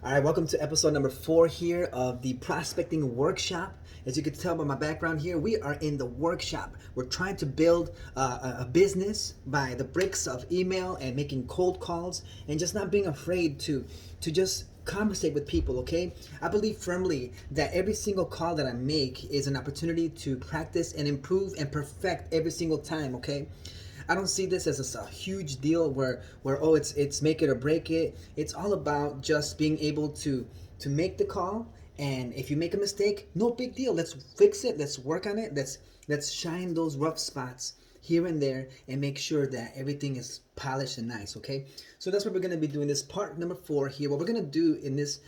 All right, welcome to episode number 4 here of the prospecting workshop. As you can tell by my background here, we are in the workshop. We're trying to build a business by the bricks of email and making cold calls and just not being afraid to just conversate with people. Okay, I believe firmly that every single call that I make is an opportunity to practice and improve and perfect every single time. Okay, I don't see this as a huge deal where oh it's make it or break it. It's all about just being able to make the call, and if you make a mistake, no big deal. Let's fix it. Let's work on it. Let's shine those rough spots here and there and make sure that everything is polished and nice. Okay, so that's what we're gonna be doing. This part number 4 here. What we're gonna do in these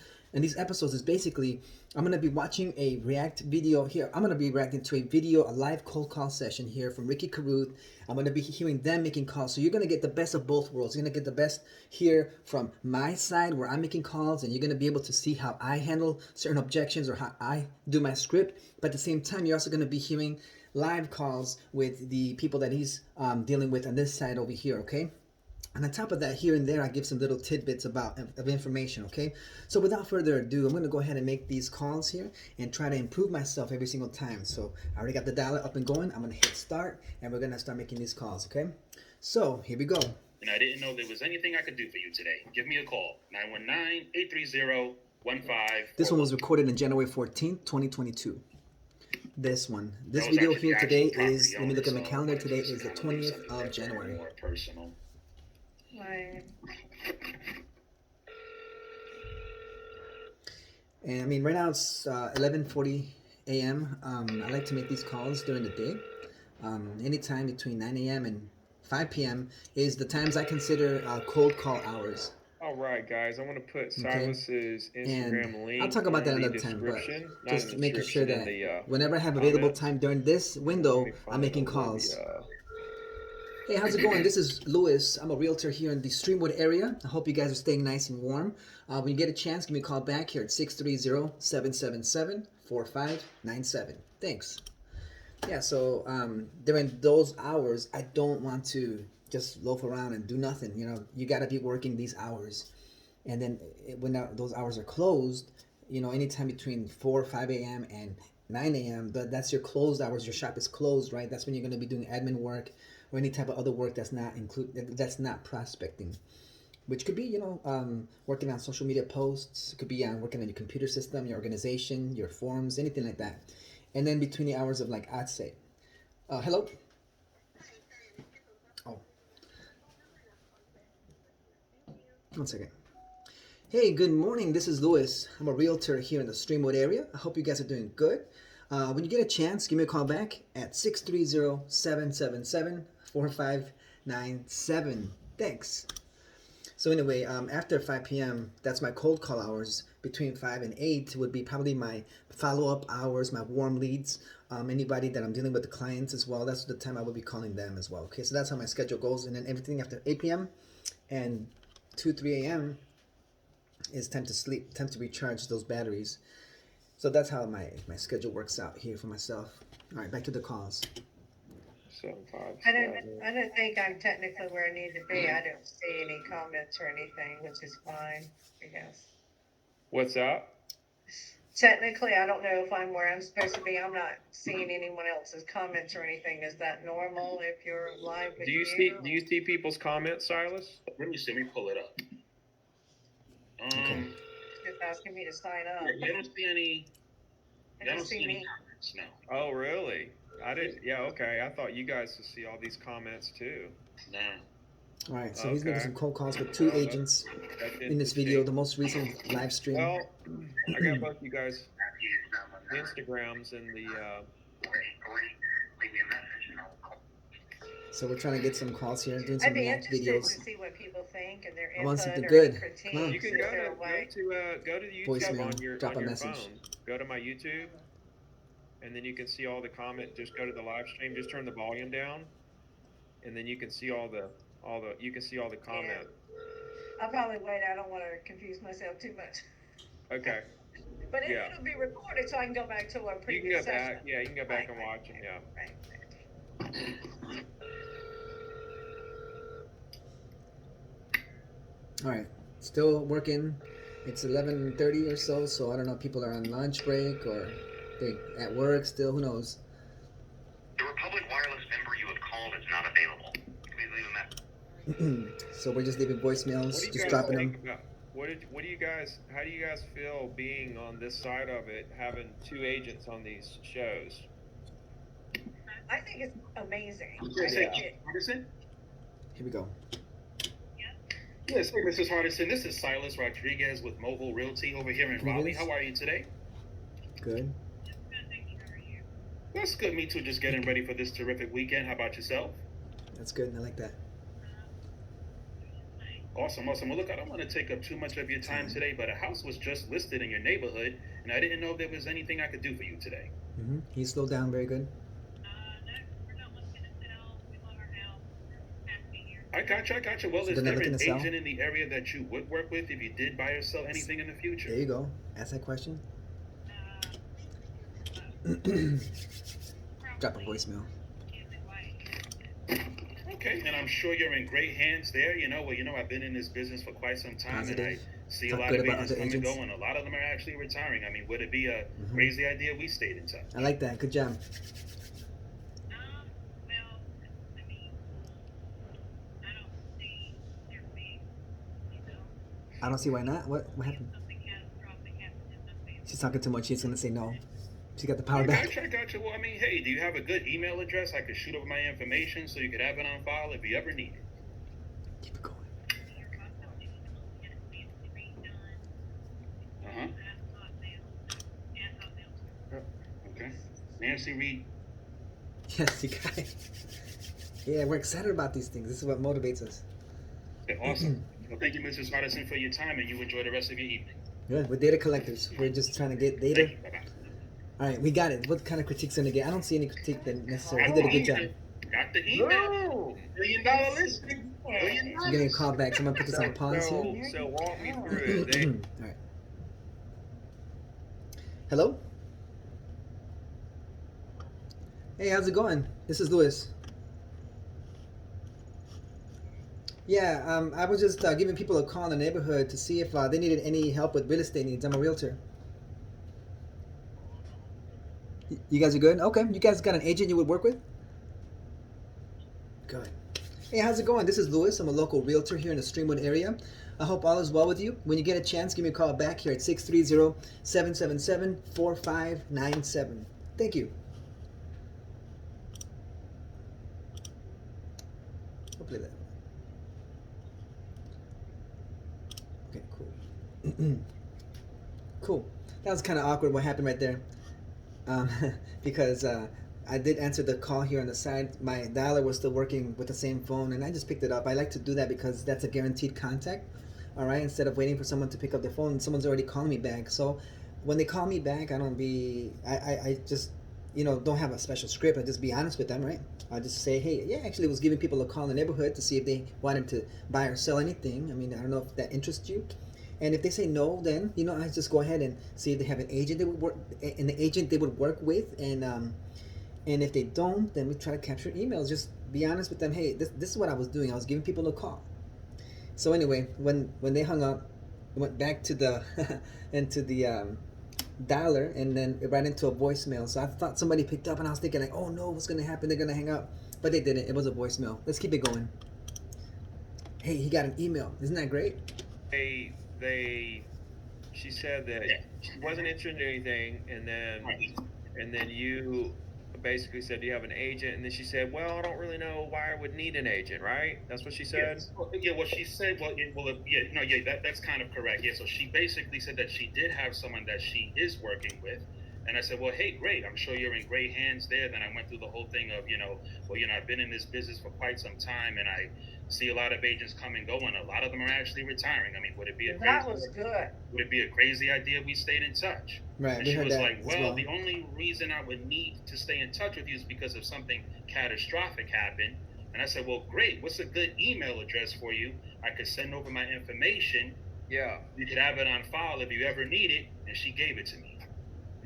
episodes is basically I'm gonna be watching a React video here. I'm gonna be reacting to a video, a live cold call session here from Ricky Caruth. I'm gonna be hearing them making calls. So you're gonna get the best of both worlds. You're gonna get the best here from my side where I'm making calls, and you're gonna be able to see how I handle certain objections or how I do my script. But at the same time, you're also gonna be hearing live calls with the people that he's dealing with on this side over here. Okay. And on top of that, here and there, I give some little tidbits of information, okay? So without further ado, I'm going to go ahead and make these calls here and try to improve myself every single time. So I already got the dialer up and going. I'm going to hit start, and we're going to start making these calls, okay? So here we go. And I didn't know there was anything I could do for you today. Give me a call, 919-830-15. This one was recorded on January 14th, 2022. This video here today is, let me look at my calendar, today is the 20th of January. More personal. Right. And I mean, right now it's 11:40 a.m. I like to make these calls during the day. Anytime between 9 a.m. and 5 p.m. is the times I consider cold call hours. All right, guys, I want to put Silas's Instagram And link. I'll talk about that in the another time, but description. Not just in the making sure that description, in the, whenever I have available comments. time during this window, Let me I'm find making the calls. Olivia. Hey, how's it going? This is Louis. I'm a realtor here in the Streamwood area. I hope you guys are staying nice and warm. When you get a chance, give me a call back here at 630-777-4597. Thanks. Yeah, so during those hours, I don't want to just loaf around and do nothing. You know, you got to be working these hours. And then when those hours are closed, you know, anytime between 4 or 5 a.m. and 9 a.m., that's your closed hours. Your shop is closed, right? That's when you're going to be doing admin work or any type of other work that's not prospecting, which could be, you know, working on social media posts. It could be working on your computer system, your organization, your forms, anything like that. And then between the hours of, like, I'd say, hello? Oh. 1 second. Hey, good morning. This is Louis. I'm a realtor here in the Streamwood area. I hope you guys are doing good. When you get a chance, give me a call back at 630-777-4597. Thanks. So anyway, after 5 p.m., that's my cold call hours. Between 5 and 8 would be probably my follow-up hours, my warm leads, anybody that I'm dealing with, the clients as well. That's the time I will be calling them as well. Okay, so that's how my schedule goes. And then everything after 8 p.m. and 2, 3 a.m. is time to sleep, time to recharge those batteries. So that's how my schedule works out here for myself. All right, back to the calls. 757. I don't think I'm technically where I need to be. I don't see any comments or anything, which is fine, I guess. What's up? Technically, I don't know if I'm where I'm supposed to be. I'm not seeing anyone else's comments or anything. Is that normal if you're live with Do you see people's comments, Silas? Let me pull it up. Okay. Just asking me to sign up. Yeah, you don't see any. I I don't don't see see any me. comments. No. Oh, really? I didn't. Yeah, okay. I thought you guys would see all these comments too. No. All right, so he's making Okay. some cold calls with 2 Well, agents That's in this video, the interesting. most recent live stream. Well, I got both you guys' Instagrams in the. So we're trying to get some calls here, doing I'd some be React interested videos. to see what people think and their I want input something or good. critique. Come on. You can Is there a way? go to YouTube Voicemail, on your drop a message. phone. Go to my YouTube, and then you can see all the comment. Just go to the live stream. Just turn the volume down, and then you can see all the comment. I'll probably wait. I don't want to confuse myself too much. Okay. But Yeah. it'll be recorded, so I can go back to our You can previous go back. session. Yeah, you can go back Right, and watch them. Yeah. Right. All right, still working It's 11:30 or so, so I don't know if people are on lunch break or they at work still. Who knows? The Republic Wireless member you have called is not available. Please leave a message. So we're just leaving What voicemails, do you just guys dropping think them. about what do you guys how do you guys feel being on this side of it, having two agents on these shows? I think it's amazing. Okay, I say, think it, Hardison? Here we go. Yes, hey, Mrs. Hardison. This is Silas Rodriguez with Mobile Realty over here in Raleigh. How are you today? Good. That's good. Me too. Just getting ready for this terrific weekend. How about yourself? That's good. I like that. Awesome, awesome. Well, look, I don't want to take up too much of your time today, but a house was just listed in your neighborhood, and I didn't know if there was anything I could do for you today. He slowed down very good. I got you. I got you. Well, So is they're there not an looking to sell? agent in the area that you would work with if you did buy or sell anything in the There future? you go. Ask that question. Drop a voicemail. Okay, and I'm sure you're in great hands there. I've been in this business for quite some time, and I Positive. see Talk a lot good of about agents other come and agents. go, and a lot of them are actually retiring. I mean, would it be a crazy idea we stayed in touch? I like that. Good job. I don't see why not. What happened? She's talking too much. She's gonna say no. She got the power I back. got you. I got you. Well, I mean, hey, do you have a good email address I could shoot over my information so you could have it on file if you ever need it? Keep it going. Uh-huh. Okay. Nancy Reed. Yes, you got it. Yeah, we're excited about these things. This is what motivates us. Okay, awesome. Well, thank you, Mrs. Hardison, for your time, and you enjoy the rest of your evening. Good. We're data collectors. We're just trying to get data. Thank you. Bye-bye. All right, we got it. What kind of critique's gonna get? I don't see any critique that necessarily. He did a good job. Got the email. Woo! $1 million listing. $1 million. I'm getting a call back. Someone put this on pause So, here. so walk me through it. All right. Hello. Hey, how's it going? This is Louis. Yeah, I was just giving people a call in the neighborhood to see if they needed any help with real estate needs. I'm a realtor. You guys are good? Okay. You guys got an agent you would work with? Good. Hey, how's it going? This is Louis. I'm a local realtor here in the Streamwood area. I hope all is well with you. When you get a chance, give me a call back here at 630-777-4597. Thank you. Hopefully that. Okay, cool. Cool. That was kind of awkward what happened right there. Because I did answer the call here on the side. My dialer was still working with the same phone, and I just picked it up. I like to do that because that's a guaranteed contact. All right, instead of waiting for someone to pick up the phone, someone's already calling me back. So when they call me back, I just don't have a special script. I just be honest with them, right? I just say, hey, yeah, actually, I was giving people a call in the neighborhood to see if they wanted to buy or sell anything. I mean, I don't know if that interests you. And if they say no, then I just go ahead and see if they have an agent they would work with, and if they don't, then we try to capture emails. Just be honest with them. Hey, this is what I was doing. I was giving people a call. So anyway, when they hung up, it went back to the into the dialer, and then it ran into a voicemail. So I thought somebody picked up, and I was thinking like, oh no, what's gonna happen? They're gonna hang up, but they didn't. It was a voicemail. Let's keep it going. Hey, he got an email. Isn't that great? She said that she wasn't interested in anything, and then you basically said, do you have an agent? And then she said, well, I don't really know why I would need an agent, right? That's what she said? Yes. Well, she said, that's kind of correct. Yeah, so she basically said that she did have someone that she is working with. And I said, well, hey, great. I'm sure you're in great hands there. Then I went through the whole thing of, I've been in this business for quite some time, and I see a lot of agents come and go, and a lot of them are actually retiring. I mean, would it be that was good. Would it be a crazy idea we stayed in touch? Right. And We she heard was that like, as well, well. the only reason I would need to stay in touch with you is because if something catastrophic happened. And I said, well, great. What's a good email address for you? I could send over my information. Yeah. You could have it on file if you ever need it. And she gave it to me.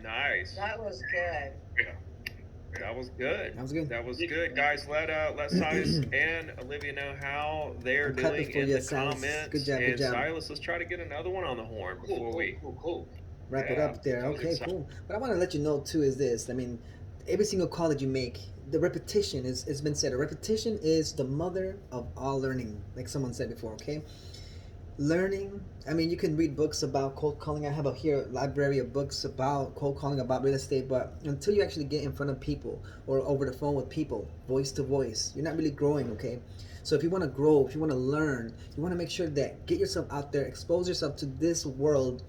Nice. That was good. Yeah. That was good. That was good. That was good, guys. Let Silas and Olivia know how they're I'm clapping doing for in you, the Silas. comments. Good job, good And job. Silas, let's try to get another one on the horn before we Cool. Wrap it Yeah, up there. that was Okay, exciting. cool. But I want to let you know too is this. I mean, every single call that you make, the repetition is, it's been said. A repetition is the mother of all learning, like someone said before. Okay, learning. I mean, you can read books about cold calling. I have a here library of books about cold calling, about real estate. But until you actually get in front of people or over the phone with people, voice to voice, you're not really growing. Okay. So if you want to grow, if you want to learn, you want to make sure that get yourself out there, expose yourself to this world.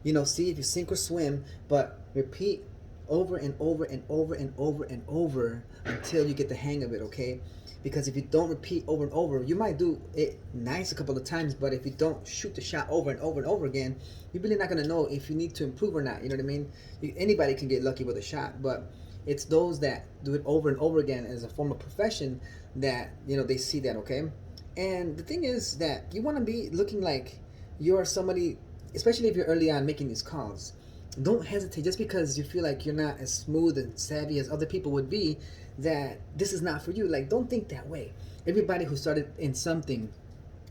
You know, see if you sink or swim, but repeat over and over and over and over and over until you get the hang of it. Okay. Because if you don't repeat over and over, you might do it nice a couple of times, but if you don't shoot the shot over and over and over again, you're really not gonna know if you need to improve or not. You know what I mean? Anybody can get lucky with a shot, but it's those that do it over and over again as a form of profession that they see that. Okay, and the thing is that you want to be looking like you're somebody, especially if you're early on making these calls. Don't hesitate just because you feel like you're not as smooth and savvy as other people would be, that this is not for you. Like, don't think that way. Everybody who started in something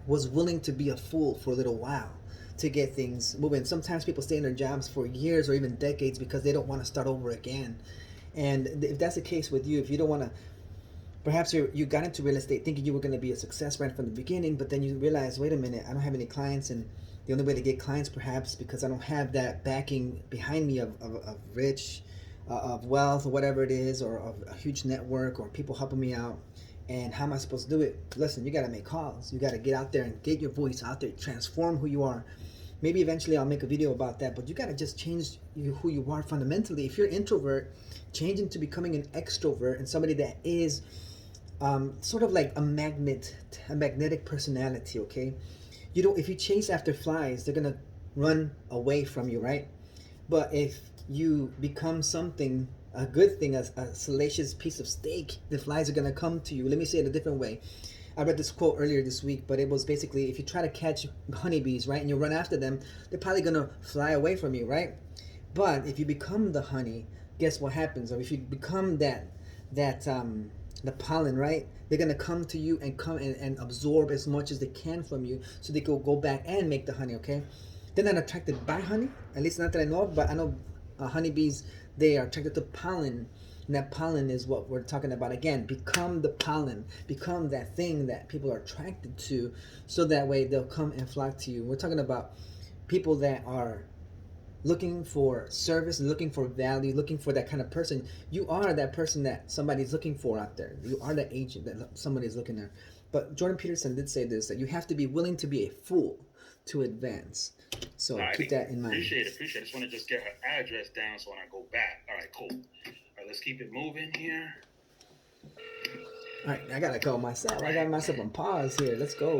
was willing to be a fool for a little while to get things moving. Sometimes people stay in their jobs for years or even decades because they don't want to start over again. And if that's the case with you, if you don't want to, perhaps you got into real estate thinking you were going to be a success right from the beginning, but then you realize, wait a minute, I don't have any clients, and the only way to get clients perhaps because I don't have that backing behind me of rich, of wealth, or whatever it is, or of a huge network, or people helping me out. And how am I supposed to do it? Listen, you got to make calls. You got to get out there and get your voice out there, transform who you are. Maybe eventually I'll make a video about that, but you got to just change who you are fundamentally. If you're an introvert, change into becoming an extrovert and somebody that is sort of like a magnetic personality. Okay, if you chase after flies, they're gonna run away from you, right? But if you become something, a good thing, a salacious piece of steak, the flies are gonna come to you. Let me say it a different way. I read this quote earlier this week, but it was basically, if you try to catch honeybees, right, and you run after them, they're probably gonna fly away from you, right? But if you become the honey, guess what happens? Or if you become the pollen, right? They're gonna come to you and come and absorb as much as they can from you, so they can go back and make the honey. Okay, they're not attracted by honey, at least not that I know of. But I know honeybees, they are attracted to pollen, and that pollen is what we're talking about. Again, become the pollen, become that thing that people are attracted to, so that way they'll come and flock to you. We're talking about people that are looking for service, looking for value, looking for that kind of person. You are that person that somebody's looking for out there. You are that agent that somebody's looking at. But Jordan Peterson did say this, that you have to be willing to be a fool to advance. So keep that in mind. Appreciate it. I just want to just get her address down so when I go back. All right, cool. All right, let's keep it moving here. All right, I gotta call myself. I got myself on pause here. Let's go.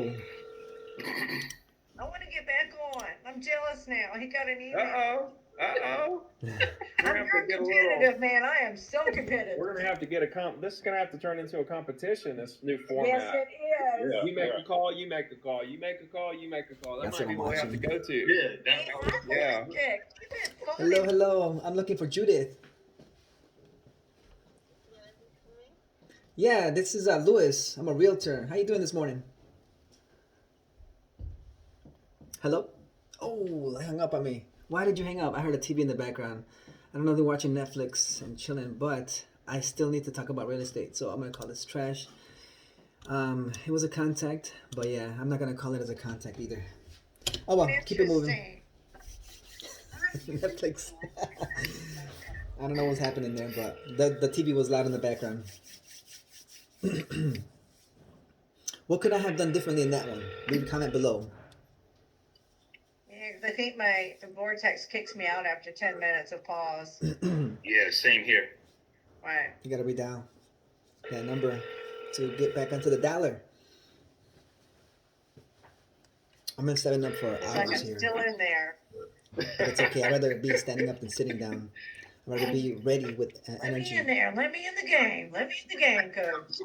I want to get back on. I'm jealous now. He got an email. Uh-oh. I'm very competitive, man. I am so competitive. We're gonna have to get this is gonna have to turn into a competition, this new format. Yes, it is. You make a call, you make a call, you make a call, you make a call. That That's might what be I'm what we have to watching. go to. Yeah. Hello. I'm looking for Judith. Yeah, this is Louis. I'm a realtor. How you doing this morning? Hello? Oh, they hung up on me. Why did you hang up? I heard a TV in the background. I don't know if they're watching Netflix and chilling, but I still need to talk about real estate, so I'm going to call this trash. It was a contact, but yeah, I'm not going to call it as a contact either. Oh well, keep it moving. Netflix. I don't know what's happening there, but the TV was loud in the background. What could I have done differently in that one? Leave a comment below. I think my vortex kicks me out after 10 minutes of pause. Yeah, same here. Right. You gotta redial that number to get back onto the dialer. I'm gonna set it up for It's hours like I'm here. still in there. But it's okay. I'd rather be standing up than sitting down. I'd rather be ready with Let me energy. in there. Let me in the game. Let me in the game, coach.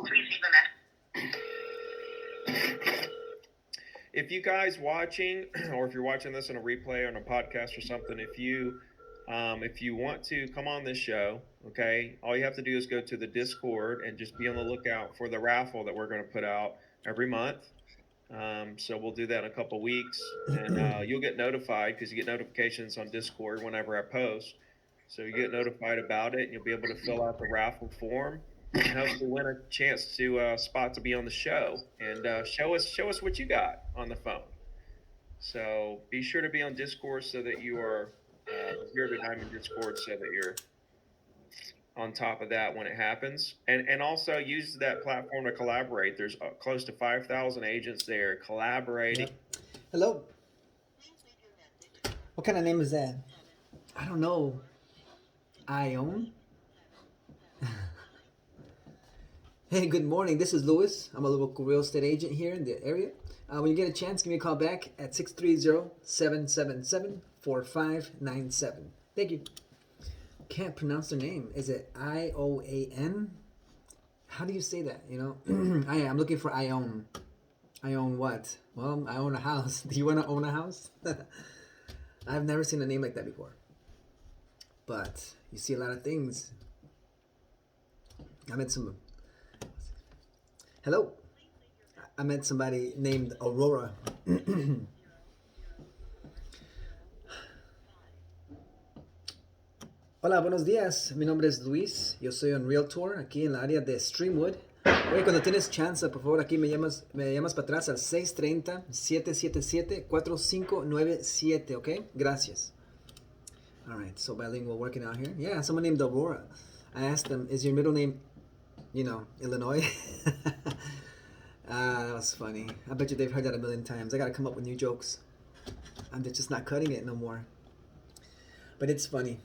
If you guys watching, or if you're watching this on a replay on a podcast or something, if you If you want to come on this show, okay, all you have to do is go to the Discord and just be on the lookout for the raffle that we're going to put out every month. So we'll do that in a couple weeks, and you'll get notified because you get notifications on Discord whenever I post. So you get notified about it, and you'll be able to fill out the raffle form and hopefully win a chance to spot to be on the show and show us what you got on the phone. So be sure to be on Discord so that you are Zero to Diamond Discord so that you're on top of that when it happens, and also use that platform to collaborate. There's close to 5,000 agents there collaborating. Yep. Hello. What kind of name is that? I don't know. Ione? Hey, good morning. This is Louis. I'm a local real estate agent here in the area. When you get a chance, give me a call back at 630-777-4597. Thank you. Can't pronounce their name. Is it Ioan? How do you say that? You know, I'm looking for Ione. I own what? Well, I own a house. Do you want to own a house? I've never seen a name like that before. But you see a lot of things. I met some. Hello. I met somebody named Aurora. Hola, buenos días. Mi nombre es Luis. Yo soy un realtor aquí en la área de Streamwood. Oye, cuando tienes chance, por favor, aquí me llamas para atrás al 630-777-4597, ¿ok? Gracias. All right, so bilingual working out here. Yeah, someone named Aurora. I asked them, is your middle name, Illinois? That was funny. I bet you they've heard that a million times. I gotta come up with new jokes. I'm just not cutting it no more. But it's funny.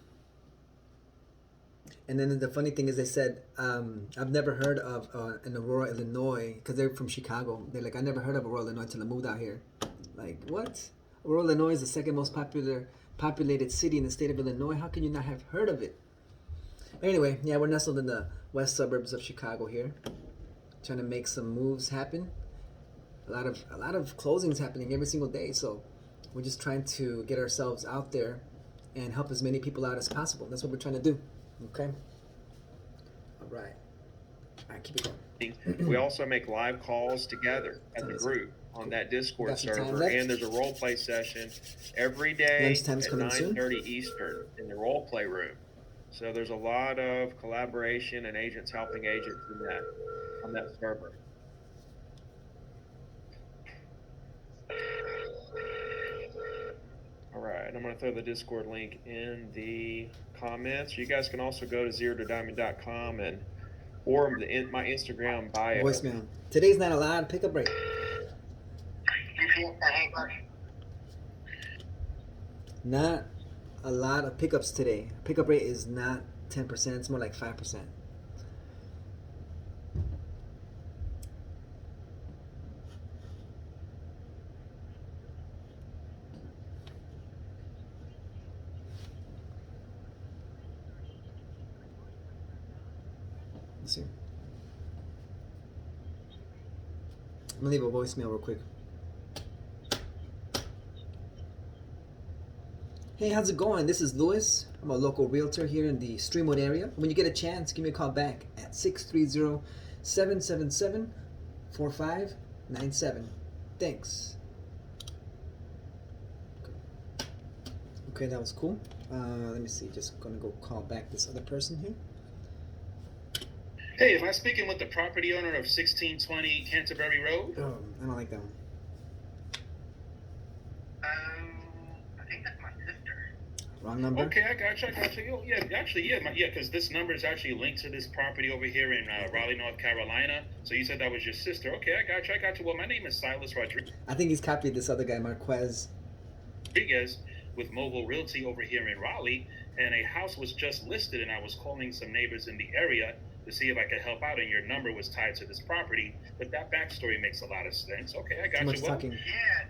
And then the funny thing is they said, I've never heard of an Aurora, Illinois, because they're from Chicago. They're like, I never heard of Aurora, Illinois until I moved out here. Like, what? Aurora, Illinois is the second most populated city in the state of Illinois. How can you not have heard of it? Anyway, yeah, we're nestled in the west suburbs of Chicago here, trying to make some moves happen. A lot of closings happening every single day, so we're just trying to get ourselves out there and help as many people out as possible. That's what we're trying to do. Okay. All right. Keep it going. We also make live calls together as a group on that Discord server, and there's a role play session every day at 9:30 Eastern in the role play room. So there's a lot of collaboration and agents helping agents on that server. All right, I'm going to throw the Discord link in the comments. You guys can also go to ZeroToDiamond.com or my Instagram bio. Voicemail. Today's not allowed. Pickup rate. Not a lot of pickups today. Pickup rate is not 10%. It's more like 5%. Let's see. I'm gonna leave a voicemail real quick. Hey, how's it going? This is Louis. I'm a local realtor here in the Streamwood area. When you get a chance, give me a call back at 630-777-4597. Thanks. Okay, that was cool. Let me see. Just gonna go call back this other person here. Hey, am I speaking with the property owner of 1620 Canterbury Road? Oh, I don't like that one. I think that's my sister. Wrong number? Okay, I got you. Oh, yeah, actually, because this number is actually linked to this property over here in Raleigh, North Carolina. So you said that was your sister. Okay, I got you. Well, my name is Silas Rodriguez I think he's copied this other guy, Marquez. with Mobile Realty over here in Raleigh, and a house was just listed, and I was calling some neighbors in the area to see if I could help out, and your number was tied to this property. But that backstory makes a lot of sense. Okay, I got Too much you. Well, talking. Yeah,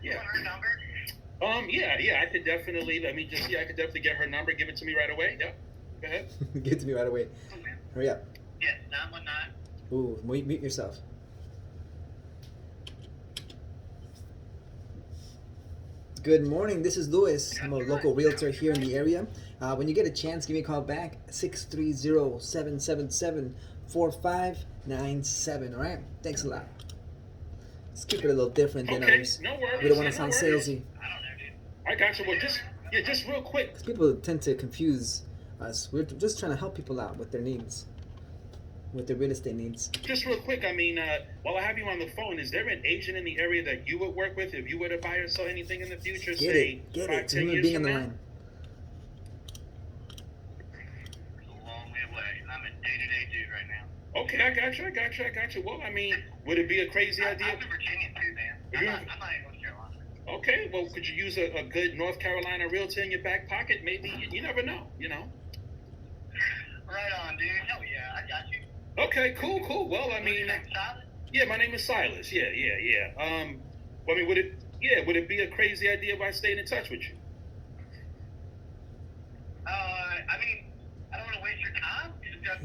you want her number? Yeah, I could definitely, I could definitely get her number, give it to me right away. Yeah, go ahead. Give it to me right away. Okay. Hurry up. Yeah, 919. Ooh, mute yourself. Good morning. This is Louis. I'm a local realtor here in the area. When you get a chance, give me a call back 630-777-4597. All right? Thanks a lot. Let's keep it a little different than Okay, others. no worries. We don't want yeah, to sound no worries. salesy. I got you. Well, just real quick. Because people tend to confuse us. We're just trying to help people out with their needs, with their real estate needs. Just real quick. I mean, while I have you on the phone, is there an agent in the area that you would work with if you were to buy or sell anything in the future? Get say it. Get 5, it. 10 Human years being on from the now? line. It's a long way away. I'm a day-to-day dude right now. Okay, I got you. Well, I mean, would it be a crazy idea? I'm in Virginia too, man. I'm not in North Carolina. Okay, well, could you use a good North Carolina realtor in your back pocket? Maybe you never know. Right on, dude. Hell yeah, I got you. Okay, cool. Well, I mean, Silent? yeah, my name is Silas. Yeah. Well, I mean, would it be a crazy idea if I stayed in touch with you? I mean, I don't want to waste your time.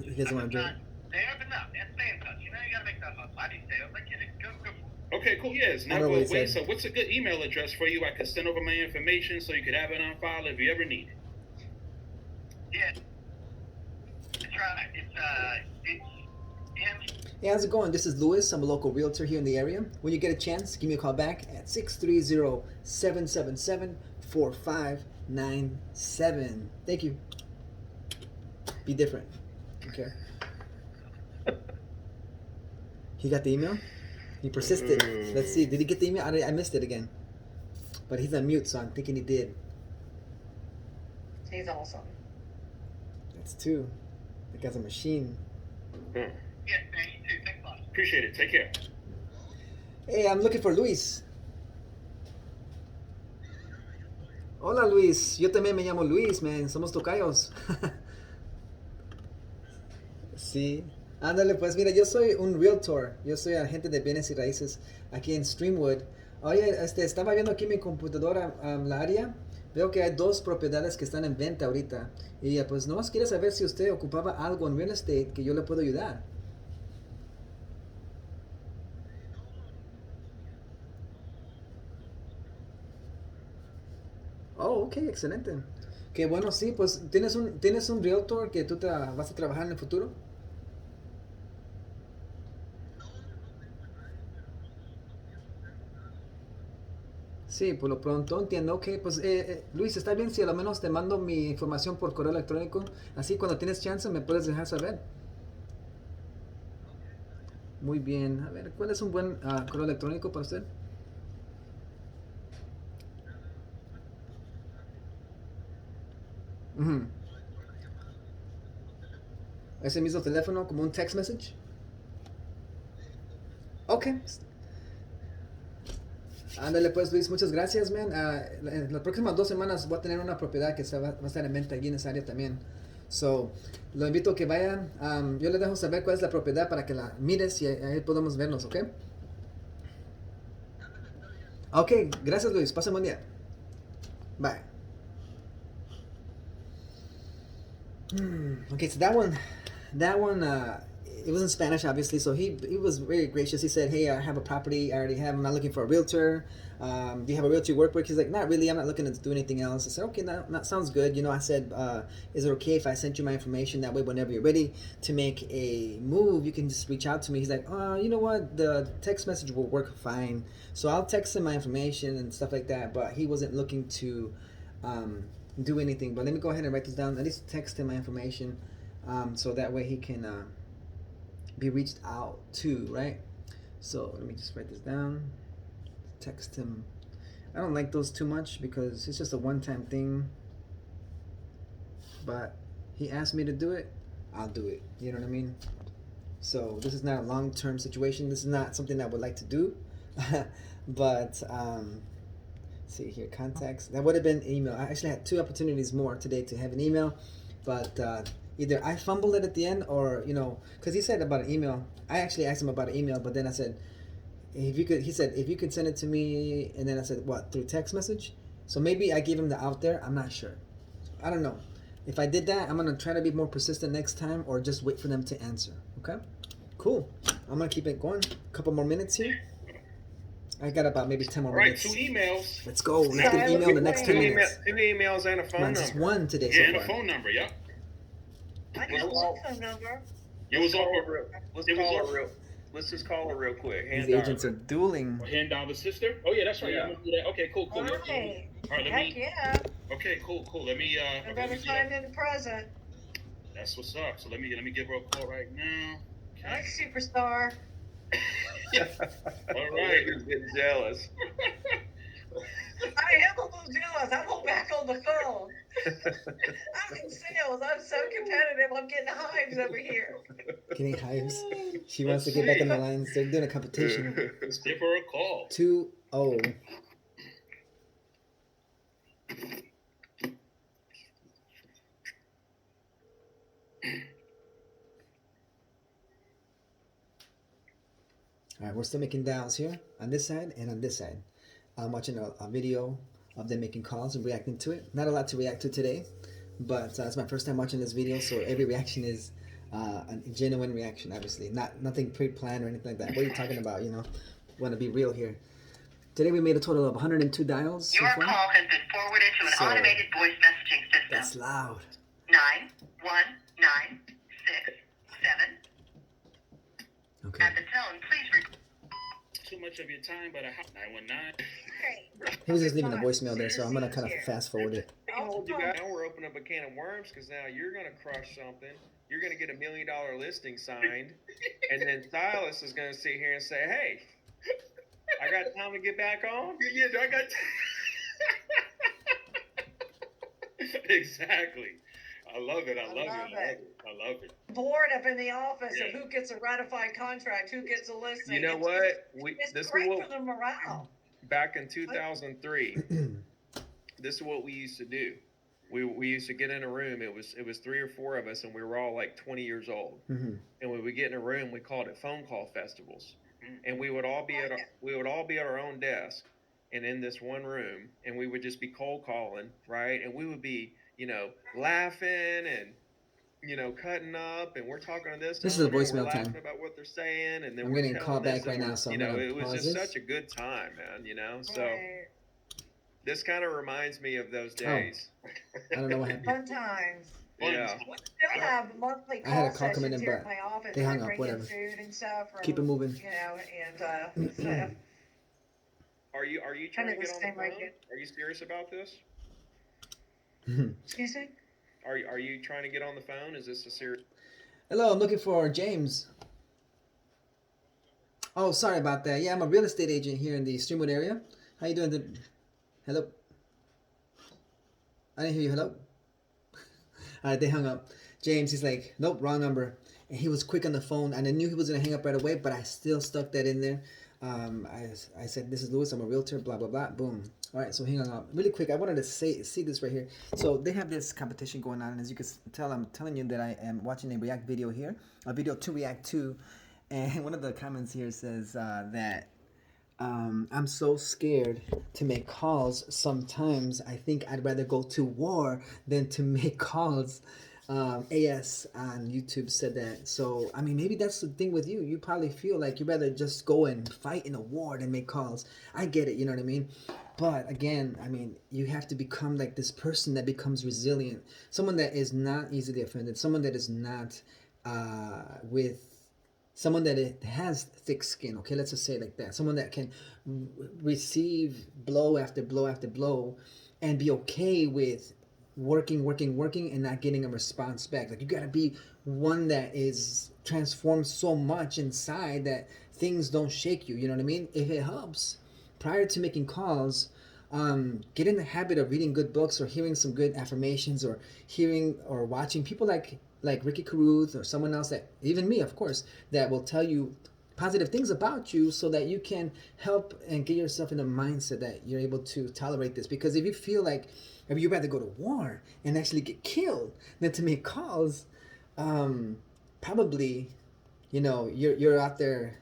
He doesn't want to do it. There, but no, man, stay in touch. You gotta make that hustle. I need sales. I get it. Go for it. Okay, cool. Yes. I Now, know what he wait. said. So, what's a good email address for you? I could send over my information so you could have it on file if you ever need it. Yeah. That's right. It's M. Hey, how's it going? This is Louis. I'm a local realtor here in the area. When you get a chance, give me a call back at 630-777-4597. Thank you. Be different. Okay. He got the email? He persisted. Let's see. Did he get the email? I missed it again. But he's on mute, so I'm thinking he did. He's awesome. That's two. That guy's a machine. Yeah, man, you too. Thanks a lot. Appreciate it. Take care. Hey, I'm looking for Luis. Hola Luis, yo también me llamo Luis, man. Somos tocayos. Sí. Ándale, pues mira, yo soy un realtor. Yo soy agente de bienes y raíces aquí en Streamwood. Oye, estaba viendo aquí en mi computadora la área. Veo que hay 2 propiedades que están en venta ahorita. Y pues nomás quiero saber si usted ocupaba algo en real estate que yo le puedo ayudar. Oh, ok, excelente. Qué bueno, sí, pues ¿tienes un realtor que tú vas a trabajar en el futuro? Sí, por lo pronto entiendo. Ok, pues Luis, está bien si a lo menos te mando mi información por correo electrónico. Así cuando tienes chance me puedes dejar saber. Muy bien. A ver, ¿cuál es un buen correo electrónico para usted? Ujú. ¿Ese mismo teléfono como un text message? Ok. Ándale pues Luis, muchas gracias, man. En las próximas 2 semanas voy a tener una propiedad que va a estar en venta aquí en esa área también. So, lo invito a que vayan. Yo les dejo saber cuál es la propiedad para que la mires y ahí podemos vernos, ¿ok? Ok, gracias Luis, pase un buen día. Bye. Okay, so that one, it was in Spanish, obviously. So he was very gracious. He said, "Hey, I have a property. I already have. I'm not looking for a realtor. Do you have a realtor you work with?" He's like, "Not really. I'm not looking to do anything else." I said, "Okay, that sounds good." I said, "Is it okay if I sent you my information? That way, whenever you're ready to make a move, you can just reach out to me." He's like, "You know what? The text message will work fine." So I'll text him my information and stuff like that. But he wasn't looking to do anything. But let me go ahead and write this down. At least text him my information, so that way he can be reached out to, right? So let me just write this down. Text him. I don't like those too much because it's just a one-time thing. But he asked me to do it, I'll do it. You know what I mean? So this is not a long-term situation. This is not something I would like to do. But see here, contacts. That would have been email. I actually had 2 opportunities more today to have an email, but either I fumbled it at the end, or because he said about an email. I actually asked him about an email, but then I said, if you could. He said if you could send it to me, and then I said what, through text message. So maybe I gave him the out there. I'm not sure. I don't know. If I did that, I'm gonna try to be more persistent next time, or just wait for them to answer. Okay. Cool. I'm gonna keep it going. A couple more minutes here. I got about maybe 10 more All right, minutes. 2 emails. Let's go. Let's get an email in the next 10 minutes. 2 emails and a phone Come on, just number. one today Yeah, so and a far. phone number. Yep. I got one phone number. It was Let's all call her real. Let's just call her real quick. These Hand dial agents her. are dueling. hand down the sister. Oh yeah, that's right. Yeah. I'm gonna do that. Okay, cool. All Let me, right. all right, let Heck me. yeah. Okay, cool. Let me. I better find in the present. That's what's up. So let me give her a call right now. Like superstar. All right. You're getting jealous. I am a little jealous. I'm going back on the phone. I'm in sales. I'm so competitive. I'm getting hives over here. Getting hives. She wants to get back in the lines. They're doing a competition. Let's give her a call. 2-0. All right, we're still making dials here on this side and on this side. I'm watching a video of them making calls and reacting to it. Not a lot to react to today, but it's my first time watching this video, so every reaction is a genuine reaction, obviously. Nothing pre-planned or anything like that. What are you talking about, you know? Want to be real here. Today we made a total of 102 dials so Your far. call has been forwarded to an So, automated voice messaging system. That's loud. 91967. Okay. At the tone, please Too much of your time, but 919. Okay. He was just leaving a voicemail there, so I'm gonna kind of fast forward it. Hold you guys. Now we're opening up a can of worms because now you're gonna crush something. You're gonna get $1 million listing signed, and then Silas is gonna sit here and say, "Hey, I got time to get back on." Yeah, I got. Exactly. I love it. I love it. Bored up in the office of who gets a ratified contract, who gets a listing. You know what? It's This is great what for the morale. back in 2003. This is what we used to do. We used to get in a room. It was 3 or 4 of us, and we were all like 20 years old. Mm-hmm. And when we get in a room, we called it phone call festivals. And we would all be at our own desk, and in this one room, and we would just be cold calling, right? And we would be, laughing and cutting up, and we're talking to this. This is a owner, and voicemail we're time. laughing about what they're saying, and then I'm we're getting a call telling this, back right and now, so I'm we're- gonna it was pause just this. such a good time, man. So Right. this kind of reminds me of those days. I don't know what happened. Fun times. Yeah. We still have monthly I had a call call come in, sessions here but at my office. they hung I up, bring whatever. in food and stuff. From, Keep it moving. And so, Are you trying to Kinda get the on the same phone? idea. Are you serious about this? excuse me? Are you trying to get on the phone? Is this a serious? Hello, I'm looking for James. Oh, sorry about that. Yeah, I'm a real estate agent here in the Streamwood area. How you doing? Hello? I didn't hear you. Hello? All right, they hung up. James, he's like, nope, wrong number. And he was quick on the phone, and I knew he was going to hang up right away, but I still stuck that in there. I said, this is Louis, I'm a realtor, blah, blah, blah, boom. All right, so he hung up. Really quick, I wanted to see this right here. So they have this competition going on, and as you can tell, I'm telling you that I am watching a React video here, a video to react to. And one of the comments here says that I'm so scared to make calls. Sometimes I think I'd rather go to war than to make calls. AS on YouTube said that. So, I mean, maybe that's the thing with you. You probably feel like you'd rather just go and fight in a war than make calls. I get it, you know what I mean? But again, I mean, you have to become like this person that becomes resilient. Someone that is not easily offended. Someone that is not someone that it has thick skin, okay, let's just say it like that. Someone that can receive blow after blow after blow and be okay with working and not getting a response back. Like, you gotta be one that is transformed so much inside that things don't shake you, you know what I mean? If it helps, prior to making calls, get in the habit of reading good books or hearing some good affirmations or hearing or watching people like Ricky Caruth or someone else, that even me, of course, that will tell you positive things about you so that you can help and get yourself in a mindset that you're able to tolerate this. Because if you feel like if you'd rather go to war and actually get killed than to make calls, probably, you're out there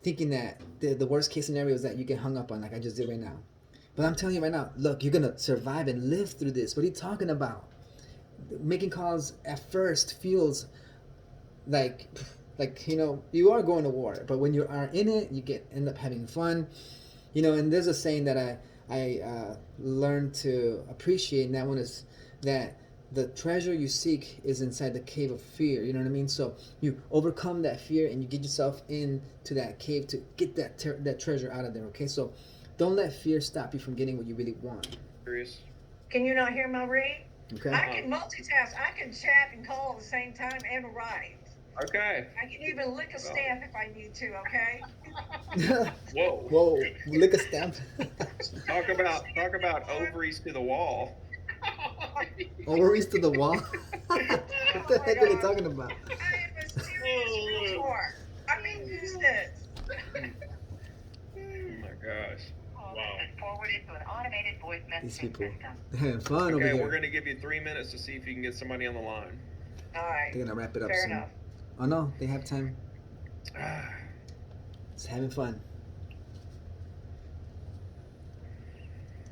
thinking that the worst case scenario is that you get hung up on, like I just did right now. But I'm telling you right now, look, you're gonna survive and live through this. What are you talking about? Making calls at first feels like you are going to war, but when you are in it, you end up having fun. You know, and there's a saying that I learned to appreciate, and that one is that the treasure you seek is inside the cave of fear. You know what I mean? So you overcome that fear and you get yourself into that cave to get that treasure out of there. Okay, so don't let fear stop you from getting what you really want. Curious. Can you not hear my read? Okay. I can multitask. I can chat and call at the same time and write. Okay. I can even lick a stamp if I need to, okay? Whoa. Whoa! Lick a stamp. Talk about ovaries to the wall. Ovaries to the wall. What the heck are they talking about? I am a serious realtor. I mean business. Oh my gosh. Wow. Forwarded to an automated voice These messaging people, system. they're having fun over Okay, here. we're gonna give you 3 minutes to see if you can get somebody on the line. All right. They're gonna wrap it up Fair soon. enough. Oh no, they have time. It's having fun.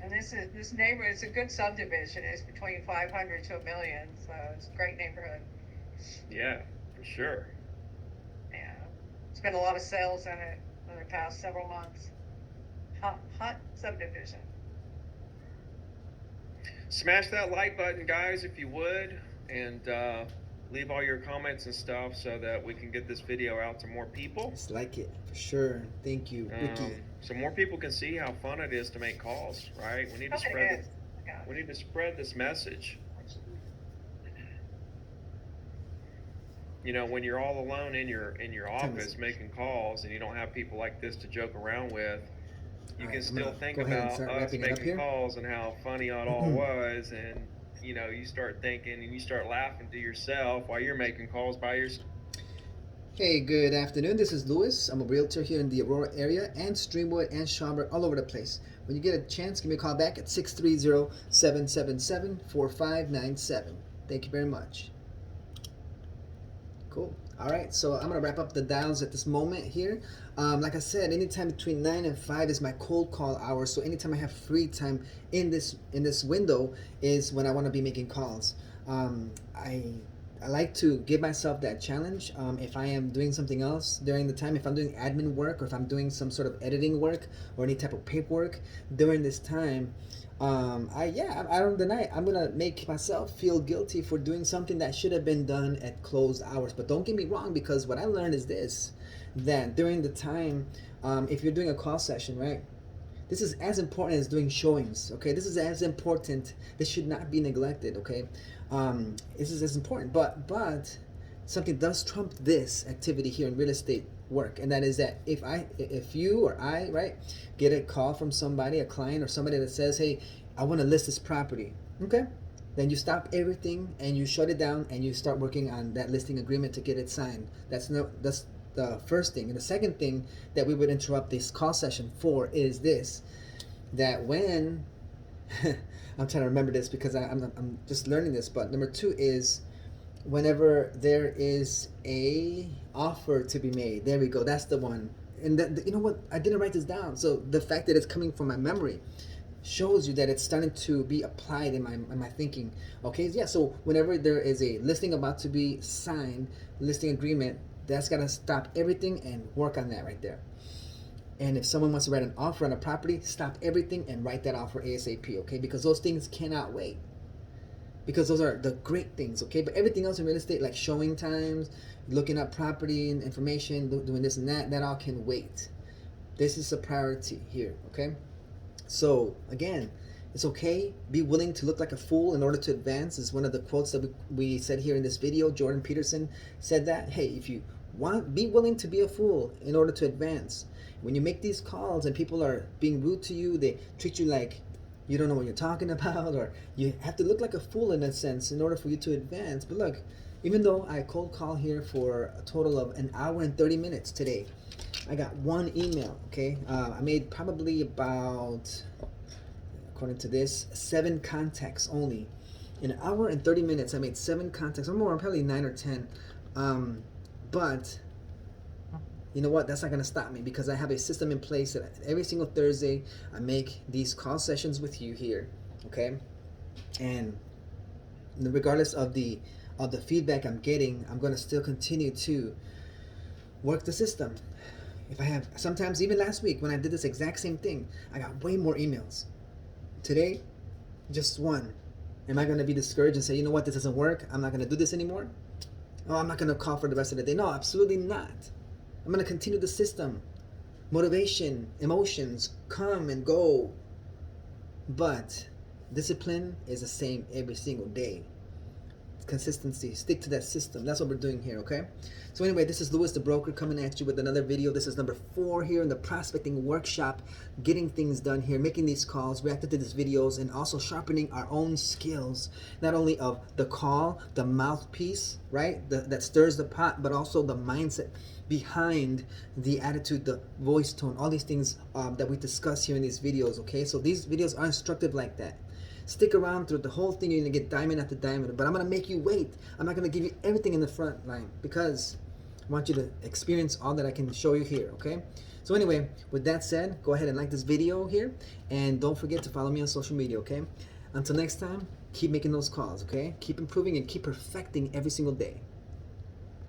And this neighborhood is a good subdivision. It's between 500 to 1 million, so it's a great neighborhood. Yeah, for sure. Yeah, it's been a lot of sales in it in the past several months. Hot subdivision. Smash that like button, guys, if you would, and leave all your comments and stuff so that we can get this video out to more people. Just like it for sure. Thank you, Ricky. So more people can see how fun it is to make calls, right? We need to Okay, spread good. Yeah. we need to spread this message. You know, when you're all alone in your office making calls and you don't have people like this to joke around with, you All can right, I'm still gonna think go ahead and about start us wrapping it up making here. calls and how funny it all was, and you know, you start thinking and you start laughing to yourself while you're making calls by yourself. Hey, good afternoon. This is Louis. I'm a realtor here in the Aurora area and Streamwood and Schaumburg, all over the place. When you get a chance, give me a call back at 630-777-4597. Thank you very much. Cool. All right, so I'm gonna wrap up the dials at this moment here. Like I said, anytime between 9 and 5 is my cold call hour. So anytime I have free time in this window is when I want to be making calls. I like to give myself that challenge. If I am doing something else during the time, if I'm doing admin work or if I'm doing some sort of editing work or any type of paperwork during this time, I don't deny it. I'm gonna make myself feel guilty for doing something that should have been done at closed hours. But don't get me wrong, because what I learned is this: that during the time, if you're doing a call session, right? This is as important as doing showings. Okay, this is as important. This should not be neglected. Okay, this is as important. But something does trump this activity here in real estate work, and that is that if you or I, right, get a call from somebody, a client or somebody that says, hey, I want to list this property, okay, then you stop everything and you shut it down and you start working on that listing agreement to get it signed. That's the first thing. And the second thing that we would interrupt this call session for is this: that when I'm trying to remember this because I'm just learning this, but number 2 is whenever there is a offer to be made. There we go. That's the one. And you know what? I didn't write this down. So the fact that it's coming from my memory shows you that it's starting to be applied in my thinking. Okay, yeah. So whenever there is a listing about to be signed, listing agreement, that's gotta stop everything and work on that right there. And if someone wants to write an offer on a property, stop everything and write that offer ASAP. Okay, because those things cannot wait. Because those are the great things, okay? But everything else in real estate, like showing times, looking up property and information, doing this and that all can wait. This is a priority here, okay? So, again, it's okay. Be willing to look like a fool in order to advance is one of the quotes that we said here in this video. Jordan Peterson said that. Hey, if you want, be willing to be a fool in order to advance. When you make these calls and people are being rude to you, they treat you like you don't know what you're talking about, or you have to look like a fool in a sense in order for you to advance. But look, even though I cold call here for a total of 1 hour and 30 minutes today, I got 1 email, okay? I made probably about, according to this, 7 contacts only. In 1 hour and 30 minutes, I made 7 contacts, or more, probably 9 or 10. But you know what? That's not going to stop me because I have a system in place that every single Thursday I make these call sessions with you here, okay? And regardless of the feedback I'm getting, I'm going to still continue to work the system. If I have, sometimes even last week when I did this exact same thing, I got way more emails. Today, just one. Am I going to be discouraged and say, you know what, this doesn't work, I'm not going to do this anymore? Oh, I'm not going to call for the rest of the day. No, absolutely not. I'm going to continue the system. Motivation, emotions come and go. But discipline is the same every single day. Consistency, stick to that system. That's what we're doing here, okay? So anyway, this is Louis the Broker coming at you with another video. This is number 4 here in the prospecting workshop, getting things done here, making these calls, reacting to these videos, and also sharpening our own skills, not only of the call, the mouthpiece, right, that stirs the pot, but also the mindset behind the attitude, the voice tone, all these things that we discuss here in these videos, okay? So these videos are instructive like that. Stick around through the whole thing. You're going to get diamond after diamond. But I'm going to make you wait. I'm not going to give you everything in the front line because I want you to experience all that I can show you here, okay? So anyway, with that said, go ahead and like this video here. And don't forget to follow me on social media, okay? Until next time, keep making those calls, okay? Keep improving and keep perfecting every single day.